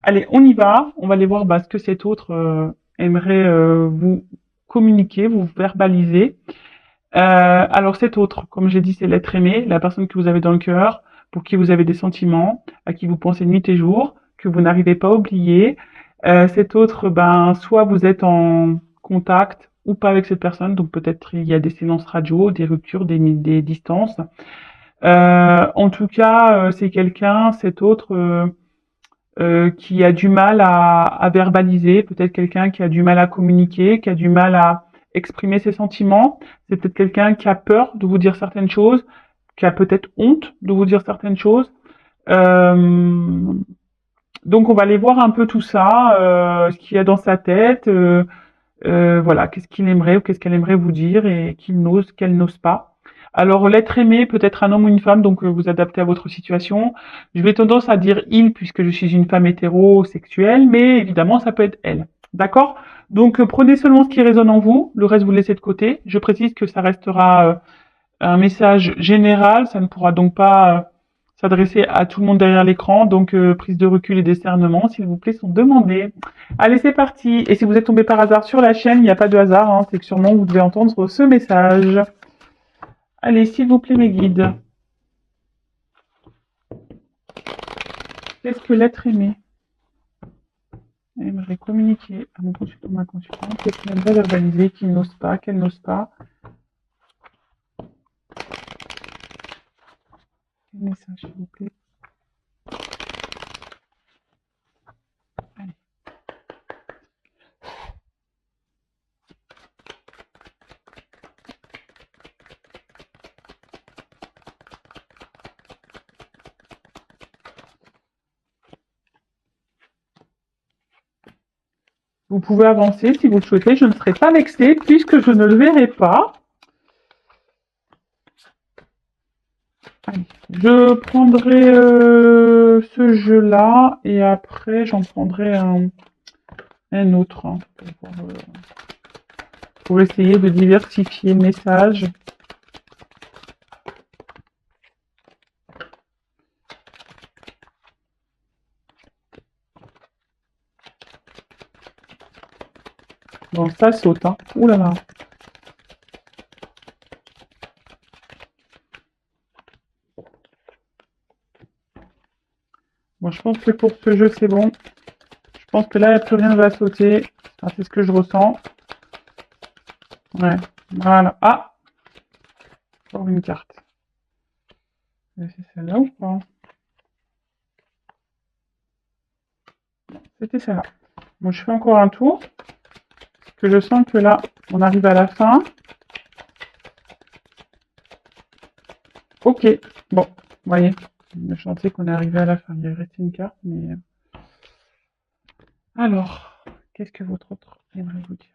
Allez, on y va. On va aller voir ce que cet autre aimerait vous communiquer, vous verbaliser. Alors cet autre, comme j'ai dit, c'est l'être aimé, la personne que vous avez dans le cœur, pour qui vous avez des sentiments, à qui vous pensez nuit et jour, que vous n'arrivez pas à oublier. Cet autre, soit vous êtes en contact ou pas avec cette personne, donc peut-être il y a des silences radio, des ruptures, des distances. En tout cas, c'est quelqu'un, cet autre, qui a du mal à verbaliser, peut-être quelqu'un qui a du mal à communiquer, qui a du mal à exprimer ses sentiments. C'est peut-être quelqu'un qui a peur de vous dire certaines choses, qui a peut-être honte de vous dire certaines choses. Euh, donc on va aller voir un peu tout ça, ce qu'il y a dans sa tête, voilà, qu'est-ce qu'il aimerait ou qu'est-ce qu'elle aimerait vous dire et qu'il n'ose, qu'elle n'ose pas. Alors l'être aimé peut être un homme ou une femme, donc vous adaptez à votre situation. Je vais tendance à dire il puisque je suis une femme hétérosexuelle, mais évidemment ça peut être elle. D'accord? Donc prenez seulement ce qui résonne en vous, le reste vous le laissez de côté. Je précise que ça restera un message général, ça ne pourra donc pas s'adresser à tout le monde derrière l'écran, donc prise de recul et discernement, s'il vous plaît, sont demandés. Allez, c'est parti. Et si vous êtes tombé par hasard sur la chaîne, il n'y a pas de hasard, hein, c'est que sûrement vous devez entendre ce message. Allez, s'il vous plaît, mes guides. Qu'est-ce que l'être aimé aimerait communiquer à mon consultant, ma consultante? Qu'est-ce qu'il aimerait verbaliser, qu'il n'ose pas, qu'elle n'ose pas? Quel message, s'il vous plaît? Allez. Vous pouvez avancer si vous le souhaitez. Je ne serai pas vexée puisque je ne le verrai pas. Allez. Je prendrai ce jeu-là et après j'en prendrai un autre hein, pour essayer de diversifier le message. Bon, ça saute. Hein. Ouh là là. Bon, je pense que pour ce jeu, c'est bon. Je pense que là, plus rien ne va sauter. Enfin, c'est ce que je ressens. Ouais, voilà. Ah, encore une carte. C'est celle-là ou pas? C'était celle-là. Bon, je fais encore un tour. Parce que je sens que là, on arrive à la fin. Ok, bon, vous voyez, je sentais qu'on est arrivé à la fin. Il restait une carte, mais... Alors, qu'est-ce que votre autre aimerait vous dire?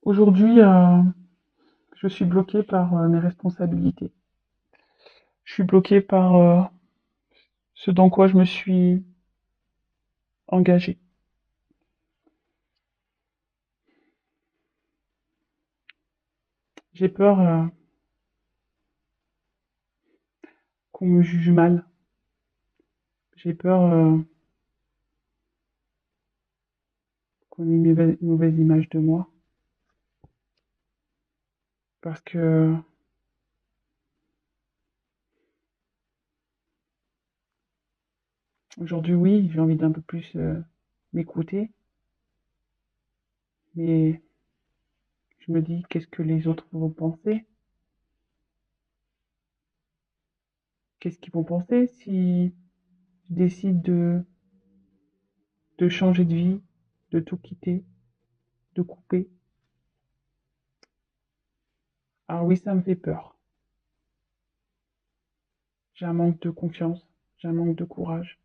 Aujourd'hui, je suis bloquée par mes responsabilités. Je suis bloquée par ce dans quoi je me suis engagée. J'ai peur qu'on me juge mal. J'ai peur qu'on ait une mauvaise image de moi. Parce que aujourd'hui, oui, j'ai envie d'un peu plus m'écouter. Mais je me dis, qu'est-ce que les autres vont penser? Qu'est-ce qu'ils vont penser si je décide de changer de vie, de tout quitter, de couper? Alors oui, ça me fait peur. J'ai un manque de confiance, j'ai un manque de courage.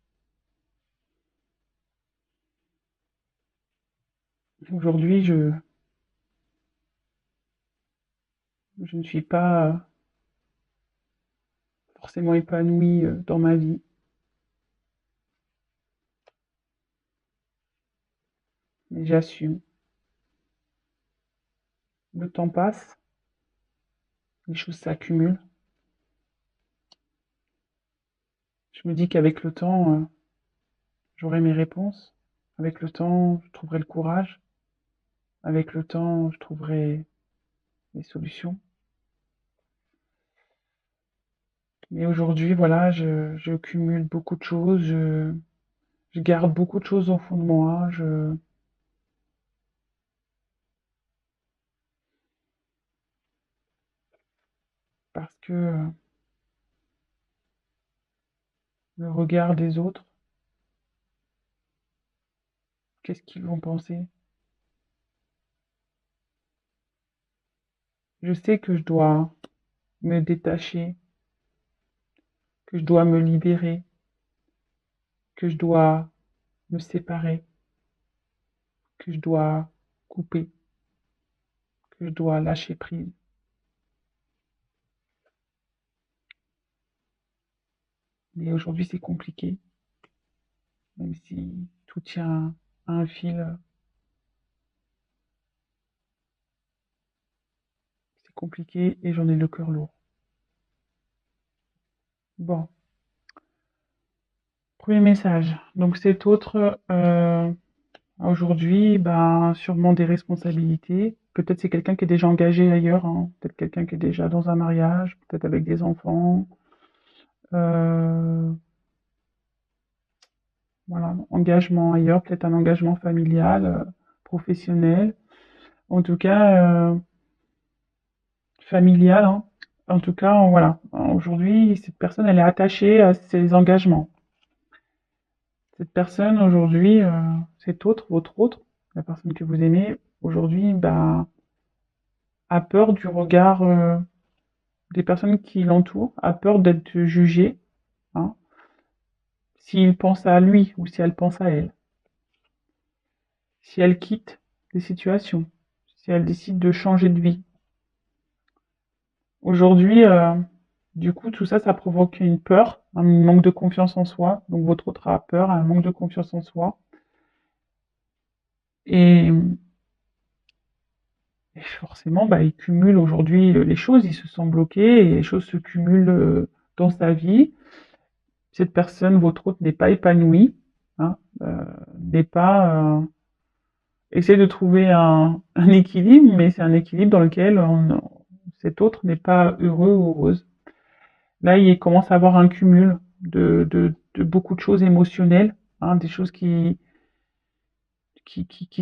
Aujourd'hui, je ne suis pas forcément épanouie dans ma vie. et j'assume. Le temps passe, les choses s'accumulent. Je me dis qu'avec le temps, j'aurai mes réponses. Avec le temps, je trouverai le courage. Avec le temps, je trouverai les solutions. Mais aujourd'hui, voilà, je cumule beaucoup de choses, je garde beaucoup de choses au fond de moi, parce que le regard des autres, qu'est-ce qu'ils vont penser? Je sais que je dois me détacher, que je dois me libérer, que je dois me séparer, que je dois couper, que je dois lâcher prise. Mais aujourd'hui, c'est compliqué, même si tout tient à un fil, c'est compliqué et j'en ai le cœur lourd. Bon, premier message. Donc cet autre, aujourd'hui, ben, sûrement des responsabilités. Peut-être c'est quelqu'un qui est déjà engagé ailleurs, hein. Peut-être quelqu'un qui est déjà dans un mariage, peut-être avec des enfants. Euh, voilà, engagement ailleurs, peut-être un engagement familial, professionnel. En tout cas, familial, hein. En tout cas, voilà. Aujourd'hui, cette personne, elle est attachée à ses engagements. Cette personne, aujourd'hui, cet autre, votre autre, la personne que vous aimez, aujourd'hui, bah, a peur du regard des personnes qui l'entourent, a peur d'être jugée, hein, s'il pense à lui ou si elle pense à elle. Si elle quitte des situations, si elle décide de changer de vie. Aujourd'hui, du coup, tout ça, ça provoque une peur, un manque de confiance en soi. Donc votre autre a peur, un manque de confiance en soi. Et, et forcément, bah, il cumule aujourd'hui les choses, il se sent bloqué et les choses se cumulent dans sa vie. Cette personne, votre autre, n'est pas épanouie, hein, n'est pas essaie de trouver un équilibre, mais c'est un équilibre dans lequel cet autre n'est pas heureux ou heureuse. Là, il commence à avoir un cumul de beaucoup de choses émotionnelles, hein, des choses qui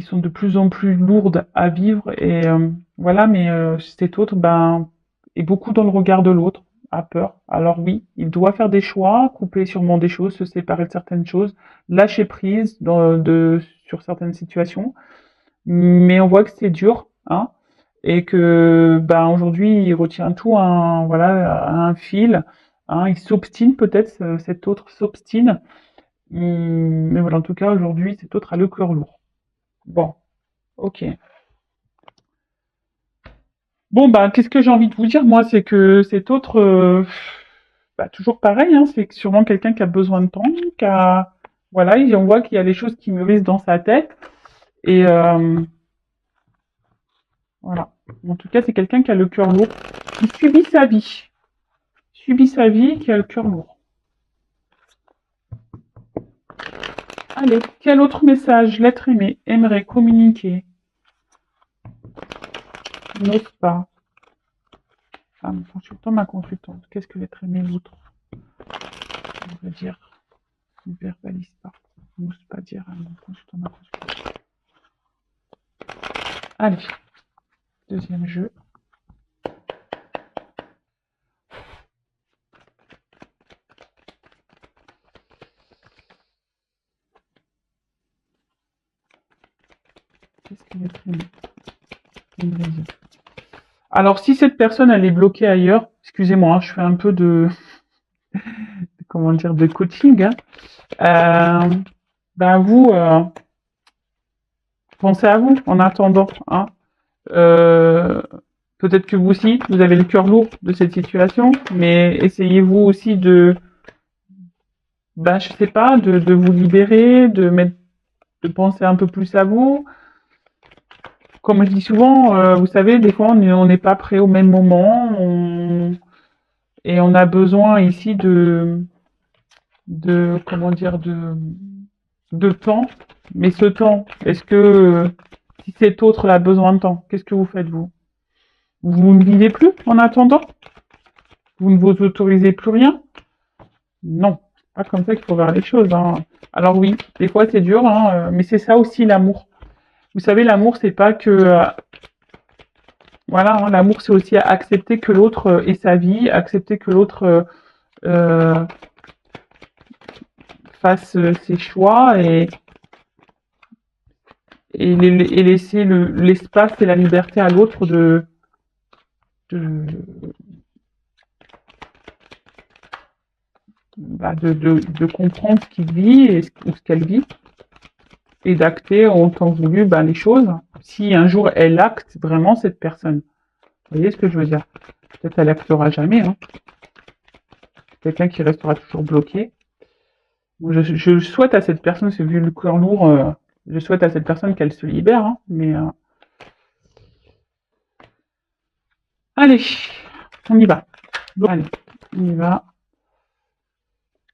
sont de plus en plus lourdes à vivre. Et voilà, mais cet autre ben, est beaucoup dans le regard de l'autre, a peur. Alors oui, il doit faire des choix, couper sûrement des choses, se séparer de certaines choses, lâcher prise sur certaines situations. Mais on voit que c'est dur, hein, et que ben aujourd'hui il retient tout à un fil, hein, il s'obstine peut-être, cet autre s'obstine, mais voilà, en tout cas aujourd'hui cet autre a le cœur lourd. Bon, ok. Bon ben qu'est-ce que j'ai envie de vous dire moi, c'est que cet autre, bah, toujours pareil, hein, c'est sûrement quelqu'un qui a besoin de temps, qui a voilà, on voit qu'il y a des choses qui mûrissent dans sa tête et voilà. En tout cas, c'est quelqu'un qui a le cœur lourd, qui subit sa vie, qui a le cœur lourd. Allez, quel autre message l'être aimé aimerait communiquer, n'ose pas. Ah, mon consultant, ma consultante, qu'est-ce que l'être aimé l'autre on va dire, ne verbalise pas, n'ose pas dire à mon consultant, ma consultante. Allez, deuxième jeu. Qu'est-ce que l'être aimé aimerait dire? Alors, si cette personne, elle est bloquée ailleurs, excusez-moi, hein, je fais un peu comment dire, de coaching, hein. Ben vous, pensez à vous en attendant, hein. Euh, Peut-être que vous aussi, vous avez le cœur lourd de cette situation, mais essayez-vous aussi ben je sais pas, de vous libérer, de penser un peu plus à vous, comme je dis souvent, vous savez, des fois on n'est pas prêt au même moment, et on a besoin ici de comment dire, de temps. Mais ce temps, est-ce que si cet autre a besoin de temps, qu'est-ce que vous faites vous? Vous ne vivez plus en attendant? Vous ne vous autorisez plus rien? Non, c'est pas comme ça qu'il faut voir les choses, hein. Alors oui, des fois c'est dur, hein, mais c'est ça aussi l'amour. Vous savez, l'amour, c'est pas que voilà, hein, l'amour, c'est aussi accepter que l'autre ait sa vie, accepter que l'autre euh, fasse ses choix et laisser l'espace et la liberté à l'autre de, de comprendre ce qu'il vit ou ce qu'elle vit et d'acter en temps voulu les choses. Si un jour elle acte vraiment cette personne, vous voyez ce que je veux dire? Peut-être elle actera jamais, hein. Quelqu'un qui restera toujours bloqué. Je souhaite à cette personne, c'est vu le cœur lourd, je souhaite à cette personne qu'elle se libère, hein, mais allez, on y va. Bon, allez, on y va.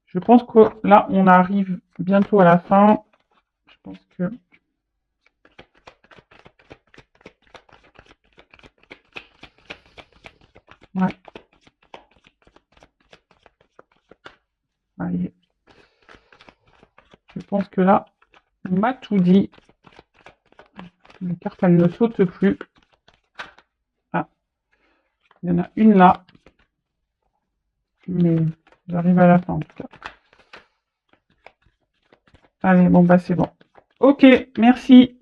Je pense que là, on arrive bientôt à la fin. Je pense que ouais, allez. Je pense que là, on m'a tout dit. Les cartes, elles ne sautent plus. Ah, il y en a une là, mais j'arrive à la fin en tout cas. Allez, bon bah c'est bon. Ok, merci.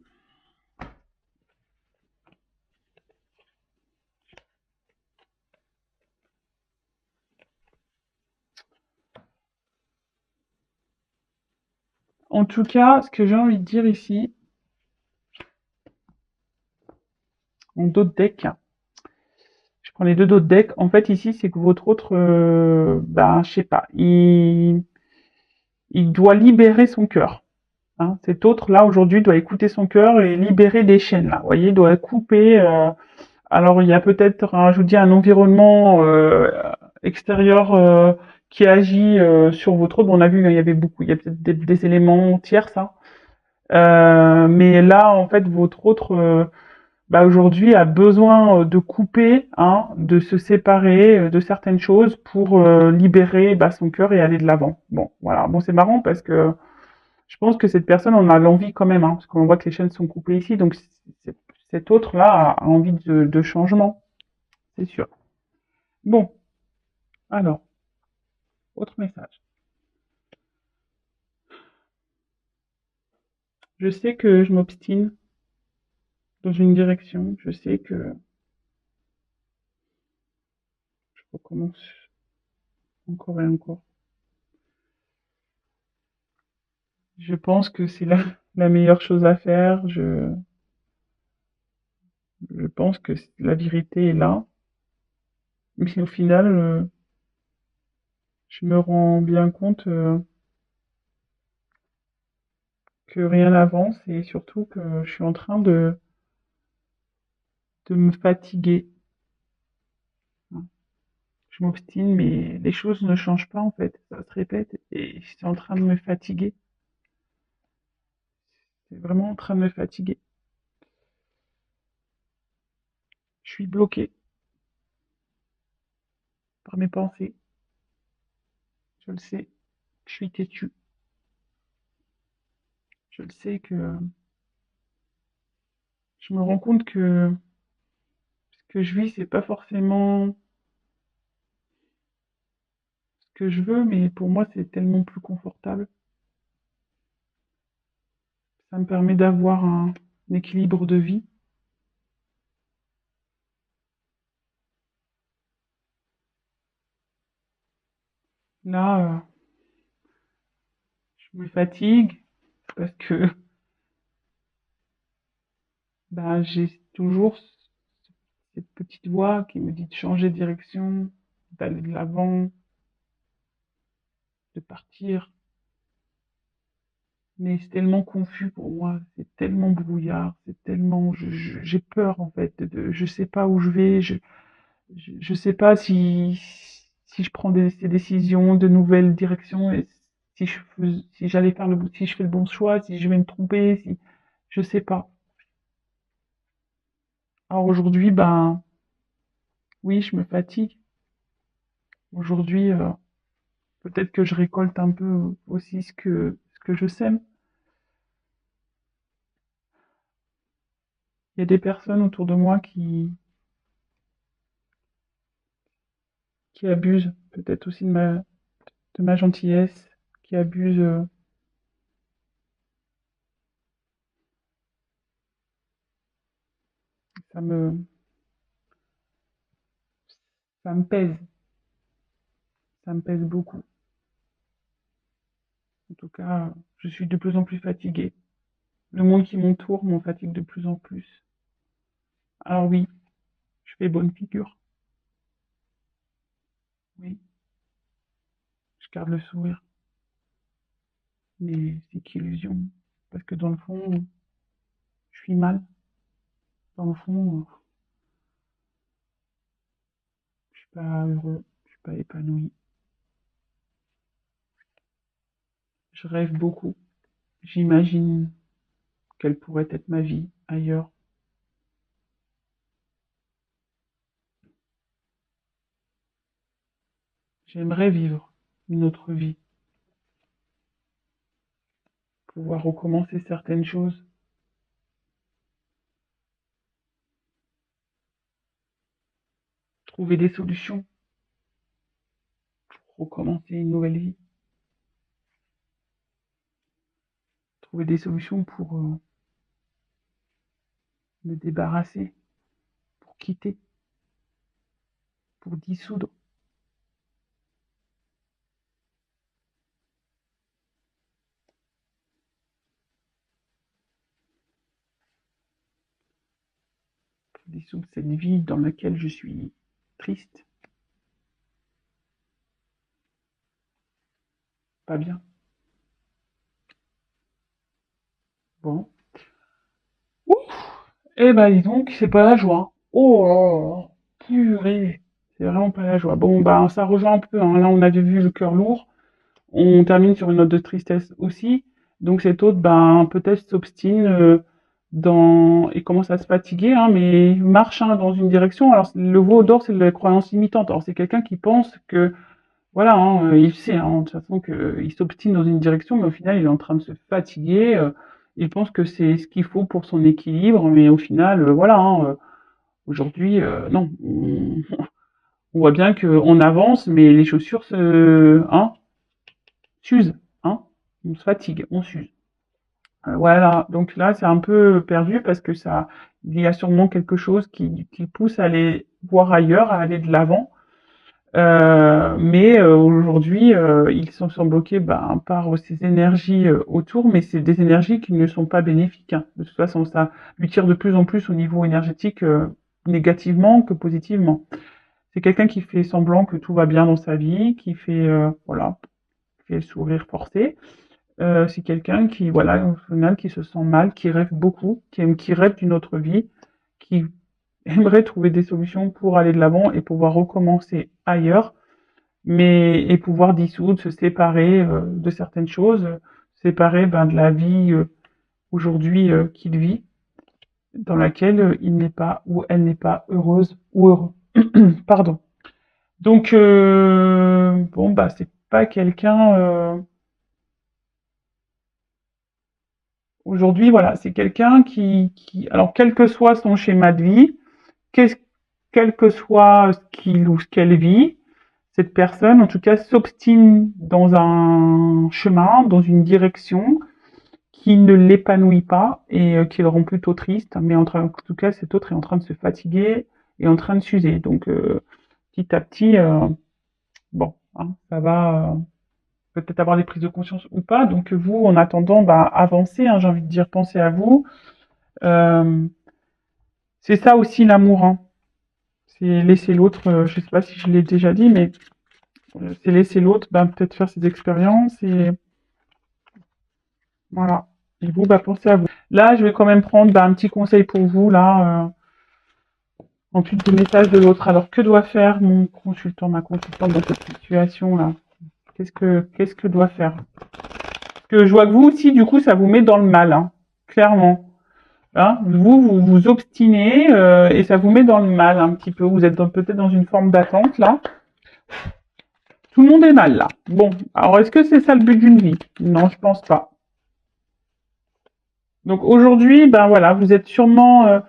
En tout cas, ce que j'ai envie de dire ici, en dos de deck, je prends les deux dos de deck. En fait, ici, c'est que votre autre, je sais pas, il doit libérer son cœur. Hein. Cet autre là aujourd'hui doit écouter son cœur et libérer des chaînes là. Vous voyez, il doit couper. Alors il y a peut-être, je vous dis, un environnement extérieur qui agit sur votre autre. Bon, on a vu, il y avait beaucoup, il y a peut-être des éléments tiers ça. Mais là, en fait, votre autre aujourd'hui a besoin de couper, hein, de se séparer de certaines choses pour libérer son cœur et aller de l'avant. Bon, voilà. Bon, c'est marrant parce que je pense que cette personne en a l'envie quand même, hein, parce qu'on voit que les chaînes sont coupées ici, donc cet autre-là a envie de changement, c'est sûr. Bon, alors, autre message. Je sais que je m'obstine dans une direction, je sais que je recommence encore et encore. Je pense que c'est la meilleure chose à faire, je pense que la vérité est là, mais au final, je me rends bien compte que rien n'avance et surtout que je suis en train de me fatiguer. Je m'obstine, mais les choses ne changent pas en fait, ça se répète et c'est en train de me fatiguer. C'est vraiment en train de me fatiguer. Je suis bloquée par mes pensées. Je le sais. Je suis têtue. Je le sais que je me rends compte que ce que je vis, c'est pas forcément ce que je veux, mais pour moi, c'est tellement plus confortable. Ça me permet d'avoir un équilibre de vie. Là, je me fatigue parce que j'ai toujours cette petite voix qui me dit de changer de direction, d'aller de l'avant, de partir. mais c'est tellement confus pour moi, c'est tellement brouillard, c'est tellement, j'ai peur en fait, je sais pas où je vais, je sais pas si je prends ces décisions de nouvelles directions et si j'allais faire si je fais le bon choix, si je vais me tromper, si, je sais pas. Alors aujourd'hui, ben, oui, je me fatigue. Aujourd'hui, peut-être que je récolte un peu aussi ce que je sème. Il y a des personnes autour de moi qui abusent peut-être aussi de ma gentillesse, qui abusent, ça me, ça me pèse, ça me pèse beaucoup. En tout cas, je suis de plus en plus fatiguée. Le monde qui m'entoure m'en fatigue de plus en plus. Alors oui, je fais bonne figure. Oui, je garde le sourire. Mais c'est qu'illusion. Parce que dans le fond, je suis mal. Dans le fond, je suis pas heureux. Je suis pas épanoui. Je rêve beaucoup. J'imagine quelle pourrait être ma vie ailleurs. J'aimerais vivre une autre vie. Pouvoir recommencer certaines choses. Trouver des solutions pour recommencer une nouvelle vie. Trouver des solutions pour me débarrasser, pour quitter, pour dissoudre, pour dissoudre cette vie dans laquelle je suis triste, pas bien. Bon. Ouf. Eh ben dis donc, c'est pas la joie. Oh là là, purée. C'est vraiment pas la joie. Bon, ben ça rejoint un peu, hein. Là, on avait vu le cœur lourd. On termine sur une note de tristesse aussi. Donc cet autre, ben peut-être s'obstine et commence à se fatiguer, hein, mais marche hein, dans une direction. Alors le veau d'or, c'est la croyance limitante. Alors c'est quelqu'un qui pense que voilà, hein, il sait hein, de toute façon qu'il s'obstine dans une direction, mais au final il est en train de se fatiguer. Il pense que c'est ce qu'il faut pour son équilibre, mais au final, voilà, hein, aujourd'hui, non, on voit bien qu'on avance, mais les chaussures hein, s'usent, hein, on se fatigue, on s'use. Voilà, donc là, c'est un peu perdu parce que ça, il y a sûrement quelque chose qui pousse à aller voir ailleurs, à aller de l'avant. Mais aujourd'hui, ils sont bloqués ben, par ces énergies autour, mais c'est des énergies qui ne sont pas bénéfiques, hein. De toute façon, ça lui tire de plus en plus au niveau énergétique, négativement que positivement. C'est quelqu'un qui fait semblant que tout va bien dans sa vie, qui fait, voilà, qui fait le sourire forcé. C'est quelqu'un qui, voilà, au final, qui se sent mal, qui rêve beaucoup, qui rêve d'une autre vie, qui aimerait trouver des solutions pour aller de l'avant et pouvoir recommencer ailleurs, mais et pouvoir dissoudre, se séparer de certaines choses, séparer ben, de la vie aujourd'hui qu'il vit, dans laquelle il n'est pas ou elle n'est pas heureuse ou heureux. Pardon. Donc bon bah c'est pas quelqu'un aujourd'hui voilà c'est quelqu'un qui alors quel que soit son schéma de vie, qu'est-ce quel que soit ce qu'il ou ce qu'elle vit, cette personne, en tout cas, s'obstine dans un chemin, dans une direction qui ne l'épanouit pas et qui le rend plutôt triste. Mais en tout cas, cet autre est en train de se fatiguer et en train de s'user. Donc, petit à petit, bon, hein, ça va peut-être avoir des prises de conscience ou pas. Donc, vous, en attendant, bah, avancez. Hein, j'ai envie de dire, pensez à vous. Euh, c'est ça aussi l'amour. Hein. C'est laisser l'autre. Je sais pas si je l'ai déjà dit, mais c'est laisser l'autre ben, peut-être faire ses expériences Voilà. Et vous, bah, pensez à vous. Là, je vais quand même prendre bah, un petit conseil pour vous, là, en plus du message de l'autre. Alors, que doit faire mon consultant, ma consultante dans cette situation-là? Qu'est-ce que doit faire? Parce que je vois que vous aussi, du coup, ça vous met dans le mal, hein, clairement. Hein, vous vous obstinez et ça vous met dans le mal un petit peu. Vous êtes peut-être dans une forme d'attente, là. Tout le monde est mal, là. Bon, alors est-ce que c'est ça le but d'une vie? Non, je pense pas. Donc aujourd'hui, ben voilà, vous êtes sûrement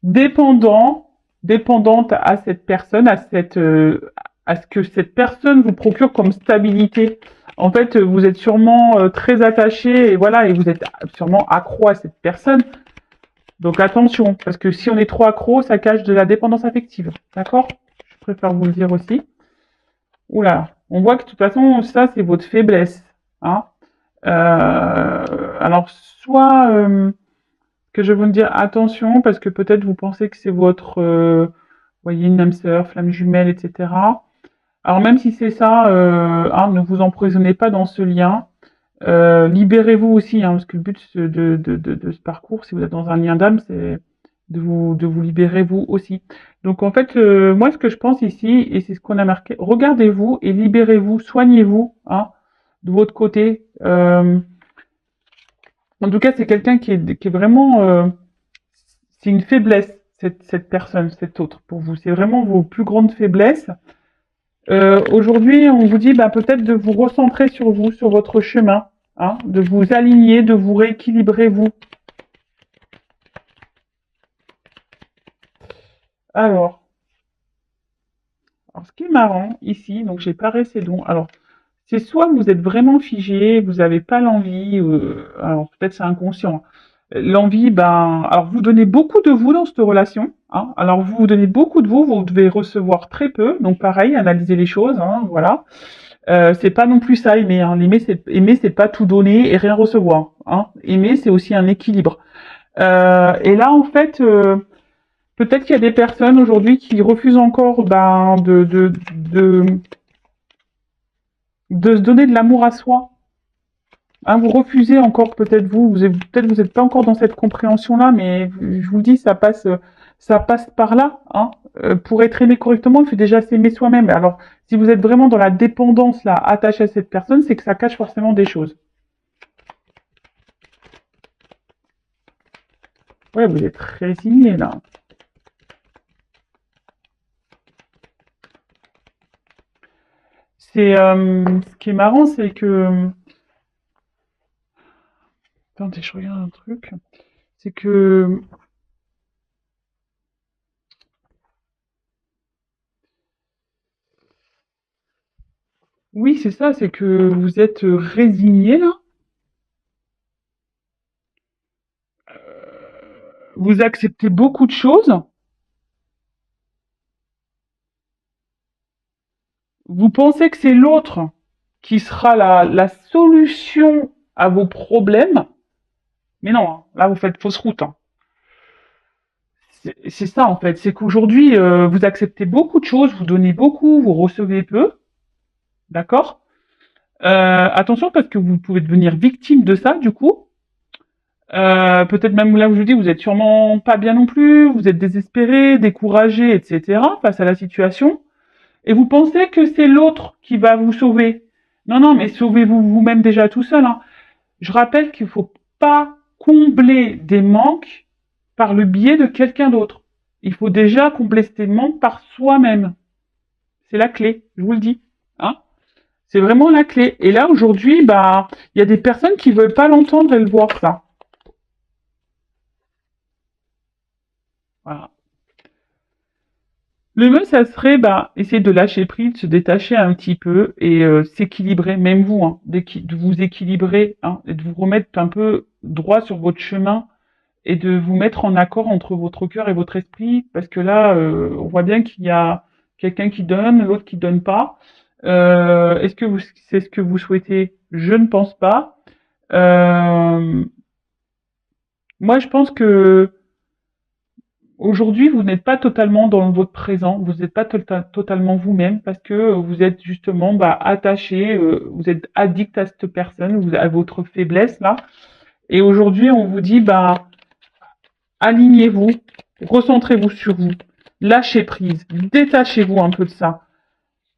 dépendant, dépendante à cette personne, à ce que cette personne vous procure comme stabilité. En fait, vous êtes sûrement très attaché et voilà, et vous êtes sûrement accro à cette personne. Donc attention, parce que si on est trop accro, ça cache de la dépendance affective. D'accord? Je préfère vous le dire aussi. Oula, on voit que de toute façon, ça c'est votre faiblesse. Hein. Alors soit que je vais vous dire attention parce que peut-être vous pensez que c'est votre voyez une âme sœur, flamme jumelle, etc. Alors même si c'est ça, hein, ne vous emprisonnez pas dans ce lien. Libérez-vous aussi, hein, parce que le but de ce parcours, si vous êtes dans un lien d'âme, c'est de vous libérer vous aussi. Donc en fait, moi ce que je pense ici, et c'est ce qu'on a marqué, regardez-vous et libérez-vous, soignez-vous, hein, de votre côté. En tout cas, c'est quelqu'un qui est vraiment c'est une faiblesse, cette personne, cette autre, pour vous. C'est vraiment vos plus grandes faiblesses. Aujourd'hui, on vous dit bah, peut-être de vous recentrer sur vous, sur votre chemin, hein, de vous aligner, de vous rééquilibrer, vous. Alors, ce qui est marrant ici, donc j'ai paré ces dons. Alors, c'est soit vous êtes vraiment figé, vous n'avez pas l'envie, alors peut-être c'est inconscient. L'envie, ben, alors vous donnez beaucoup de vous dans cette relation. Hein, alors vous donnez beaucoup de vous, vous devez recevoir très peu. Donc pareil, analysez les choses, hein, voilà. C'est pas non plus ça aimer. Hein. Aimer, c'est pas tout donner et rien recevoir. Hein. Aimer, c'est aussi un équilibre. Et là, en fait, peut-être qu'il y a des personnes aujourd'hui qui refusent encore ben, de se donner de l'amour à soi. Hein, vous refusez encore peut-être peut-être vous n'êtes pas encore dans cette compréhension-là, mais je vous le dis, ça passe par là. Hein. Pour être aimé correctement, il faut déjà s'aimer soi-même. Alors, si vous êtes vraiment dans la dépendance là, attaché à cette personne, c'est que ça cache forcément des choses. Ouais, vous êtes résigné là. C'est ce qui est marrant, c'est que attendez, je regarde un truc. C'est que oui, c'est ça, c'est que vous êtes résigné là. Vous acceptez beaucoup de choses. Vous pensez que c'est l'autre qui sera la solution à vos problèmes, mais non, hein, là vous faites fausse route. Hein. C'est ça en fait, c'est qu'aujourd'hui vous acceptez beaucoup de choses, vous donnez beaucoup, vous recevez peu, d'accord. Attention parce que vous pouvez devenir victime de ça du coup. Peut-être même là où je dis, vous êtes sûrement pas bien non plus, vous êtes désespéré, découragé, etc. face à la situation, et vous pensez que c'est l'autre qui va vous sauver. Non, non, mais sauvez-vous vous-même déjà tout seul. Hein. Je rappelle qu'il ne faut pas combler des manques par le biais de quelqu'un d'autre. Il faut déjà combler ces manques par soi-même. C'est la clé, je vous le dis. Hein. C'est vraiment la clé. Et là, aujourd'hui, bah, il y a des personnes qui veulent pas l'entendre et le voir, ça. Voilà. Le mieux, ça serait bah, essayer de lâcher prise, de se détacher un petit peu et s'équilibrer, même vous, hein, de vous équilibrer hein, et de vous remettre un peu droit sur votre chemin et de vous mettre en accord entre votre cœur et votre esprit, parce que là, on voit bien qu'il y a quelqu'un qui donne, l'autre qui donne pas. Est-ce que c'est ce que vous souhaitez? Je ne pense pas. Euh, moi, je pense que Aujourd'hui, vous n'êtes pas totalement dans votre présent, vous n'êtes pas totalement vous-même parce que vous êtes justement attaché, vous êtes addict à cette personne, à votre faiblesse là. Et aujourd'hui, on vous dit alignez-vous, recentrez-vous sur vous, lâchez prise, détachez-vous un peu de ça,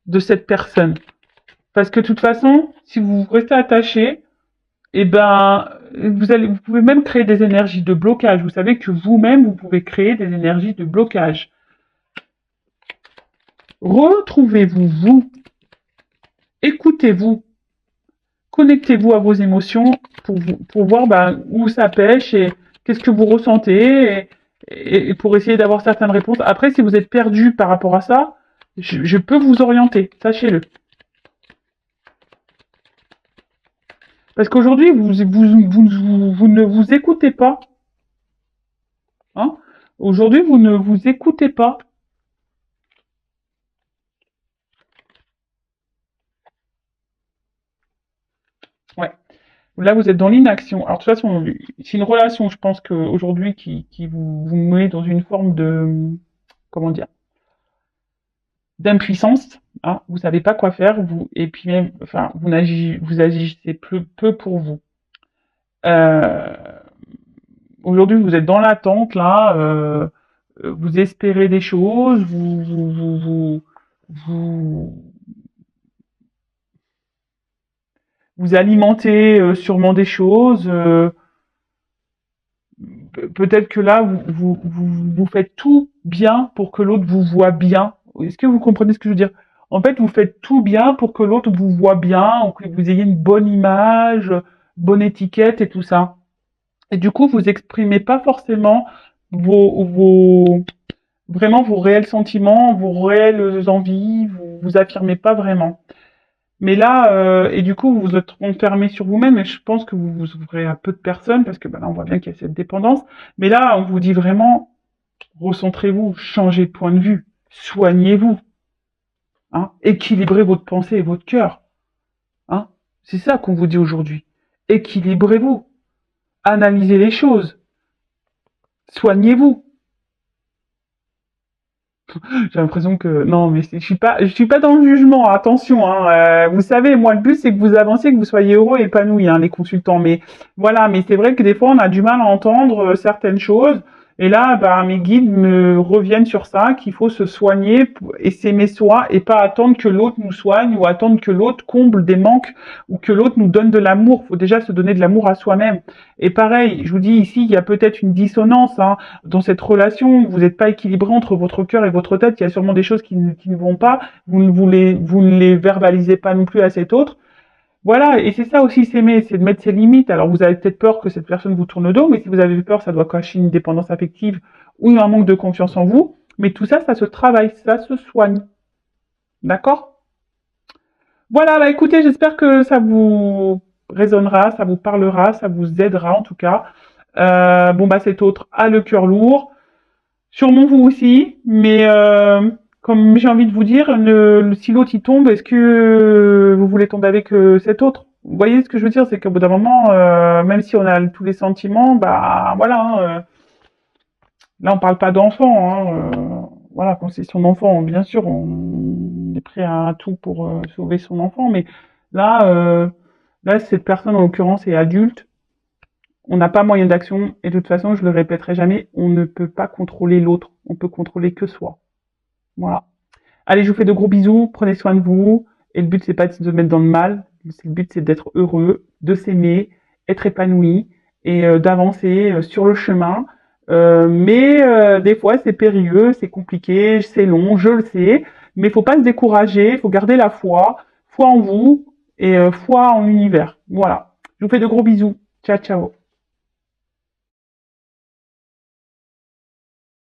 de cette personne. Parce que de toute façon, si vous restez attaché, eh ben, vous pouvez même créer des énergies de blocage. Vous savez que vous-même, vous pouvez créer des énergies de blocage. Retrouvez-vous, vous, écoutez-vous, connectez-vous à vos émotions pour voir où ça pêche et qu'est-ce que vous ressentez et pour essayer d'avoir certaines réponses. Après, si vous êtes perdu par rapport à ça, je peux vous orienter, sachez-le. Parce qu'aujourd'hui, vous ne vous écoutez pas. Hein. Aujourd'hui, vous ne vous écoutez pas. Ouais. Là, vous êtes dans l'inaction. Alors, de toute façon, c'est une relation, je pense qu'aujourd'hui, qui vous met dans une forme de, comment dire, d'impuissance. Hein. Vous savez pas quoi faire, et puis même, enfin, vous agissez peu pour vous. Euh, Aujourd'hui, vous êtes dans l'attente, là, vous espérez des choses, vous, vous alimentez sûrement des choses. Peut-être que là, vous faites tout bien pour que l'autre vous voit bien. Est-ce que vous comprenez ce que je veux dire? En fait, vous faites tout bien pour que l'autre vous voit bien, ou que vous ayez une bonne image, bonne étiquette et tout ça. Et du coup, vous exprimez pas forcément vraiment vos réels sentiments, vos réelles envies, vous affirmez pas vraiment. Mais là, et du coup, vous vous êtes renfermé sur vous-même, et je pense que vous vous ouvrez à peu de personnes, parce que là, on voit bien qu'il y a cette dépendance. Mais là, on vous dit vraiment, recentrez-vous, changez de point de vue, soignez-vous, hein, équilibrez votre pensée et votre cœur. Hein. C'est ça qu'on vous dit aujourd'hui. Équilibrez-vous, analysez les choses, soignez-vous. J'ai l'impression que non, mais je suis pas dans le jugement. Attention, hein. Vous savez, moi le but c'est que vous avanciez, que vous soyez heureux, et épanoui, hein, les consultants. Mais voilà, mais c'est vrai que des fois on a du mal à entendre certaines choses. Et là, mes guides me reviennent sur ça, qu'il faut se soigner et s'aimer soi et pas attendre que l'autre nous soigne ou attendre que l'autre comble des manques ou que l'autre nous donne de l'amour. Il faut déjà se donner de l'amour à soi-même. Et pareil, je vous dis ici, il y a peut-être une dissonance, hein, dans cette relation, vous n'êtes pas équilibré entre votre cœur et votre tête, il y a sûrement des choses qui ne vont pas, vous ne les verbalisez pas non plus à cet autre. Voilà, et c'est ça aussi s'aimer, c'est de mettre ses limites. Alors vous avez peut-être peur que cette personne vous tourne le dos, mais si vous avez peur, ça doit cacher une dépendance affective ou un manque de confiance en vous. Mais tout ça, ça se travaille, ça se soigne. D'accord? Voilà, écoutez, j'espère que ça vous résonnera, ça vous parlera, ça vous aidera en tout cas. Cet autre a le cœur lourd. Sûrement vous aussi, mais comme j'ai envie de vous dire, si l'autre il tombe, est-ce que vous voulez tomber avec cet autre? Vous voyez ce que je veux dire, c'est qu'au bout d'un moment, même si on a tous les sentiments, voilà. Hein, là, on parle pas d'enfant. Hein, voilà, quand c'est son enfant, bien sûr, on est prêt à tout pour sauver son enfant, mais là, là, cette personne en l'occurrence est adulte. On n'a pas moyen d'action et de toute façon, je le répéterai jamais, on ne peut pas contrôler l'autre, on peut contrôler que soi. Voilà. Allez, je vous fais de gros bisous, prenez soin de vous. Et le but, c'est pas de se mettre dans le mal, le but, c'est d'être heureux, de s'aimer, être épanoui et d'avancer sur le chemin. Des fois, c'est périlleux, c'est compliqué, c'est long, je le sais. Mais il faut pas se décourager, il faut garder la foi en vous et foi en l'univers. Voilà. Je vous fais de gros bisous. Ciao, ciao.